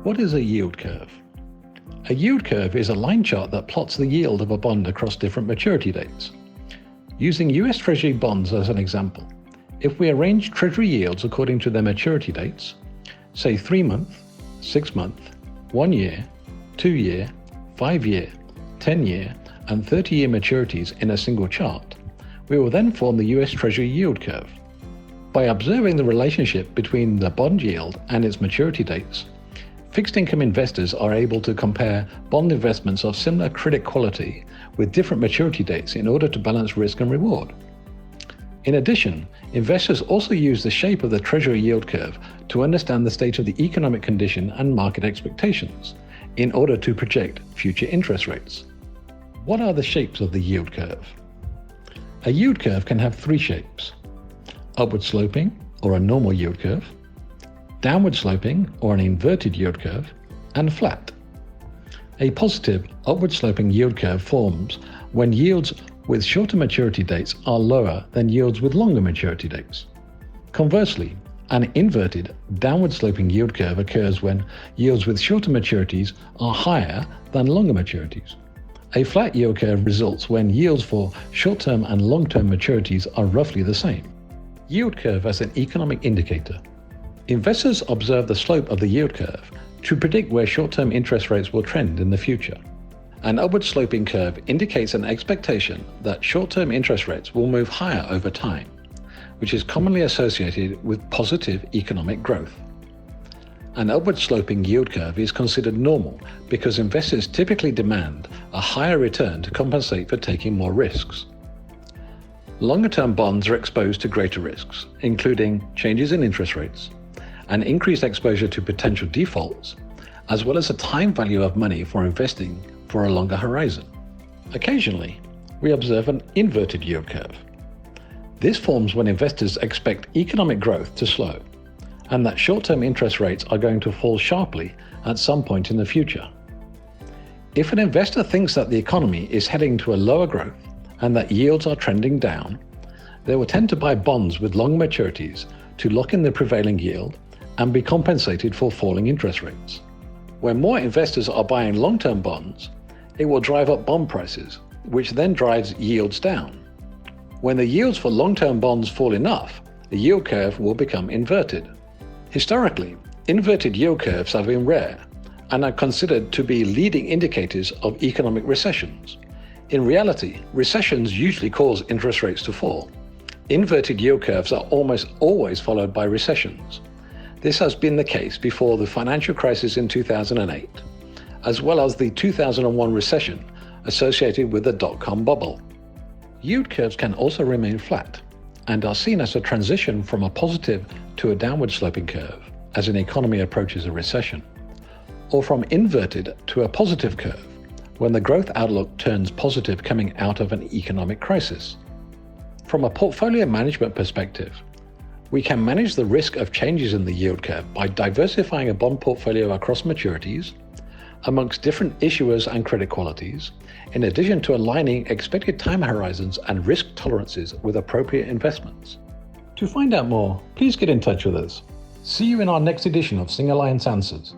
What is a yield curve? A yield curve is a line chart that plots the yield of a bond across different maturity dates. Using US Treasury bonds as an example, if we arrange Treasury yields according to their maturity dates, say 3-month, 6-month, 1 year, 2 year, 5 year, 10 year, and 30-year maturities in a single chart, we will then form the US Treasury yield curve. By observing the relationship between the bond yield and its maturity dates, fixed income investors are able to compare bond investments of similar credit quality with different maturity dates in order to balance risk and reward. In addition, investors also use the shape of the Treasury yield curve to understand the state of the economic condition and market expectations in order to project future interest rates. What are the shapes of the yield curve? A yield curve can have 3 shapes: upward sloping, or a normal yield curve, downward sloping, or an inverted yield curve, and flat. A positive upward sloping yield curve forms when yields with shorter maturity dates are lower than yields with longer maturity dates. Conversely, an inverted downward sloping yield curve occurs when yields with shorter maturities are higher than longer maturities. A flat yield curve results when yields for short-term and long-term maturities are roughly the same. Yield curve as an economic indicator. Investors observe the slope of the yield curve to predict where short-term interest rates will trend in the future. An upward sloping curve indicates an expectation that short-term interest rates will move higher over time, which is commonly associated with positive economic growth. An upward sloping yield curve is considered normal because investors typically demand a higher return to compensate for taking more risks. Longer-term bonds are exposed to greater risks, including changes in interest rates, an increased exposure to potential defaults, as well as a time value of money for investing for a longer horizon. Occasionally, we observe an inverted yield curve. This forms when investors expect economic growth to slow, and that short-term interest rates are going to fall sharply at some point in the future. If an investor thinks that the economy is heading to a lower growth and that yields are trending down, they will tend to buy bonds with long maturities to lock in the prevailing yield and be compensated for falling interest rates. When more investors are buying long-term bonds, it will drive up bond prices, which then drives yields down. When the yields for long-term bonds fall enough, the yield curve will become inverted. Historically, inverted yield curves have been rare and are considered to be leading indicators of economic recessions. In reality, recessions usually cause interest rates to fall. Inverted yield curves are almost always followed by recessions. This has been the case before the financial crisis in 2008, as well as the 2001 recession associated with the dot-com bubble. Yield curves can also remain flat and are seen as a transition from a positive to a downward sloping curve as an economy approaches a recession, or from inverted to a positive curve when the growth outlook turns positive coming out of an economic crisis. From a portfolio management perspective, we can manage the risk of changes in the yield curve by diversifying a bond portfolio across maturities, amongst different issuers and credit qualities, in addition to aligning expected time horizons and risk tolerances with appropriate investments. To find out more, please get in touch with us. See you in our next edition of SingAlliance Answers.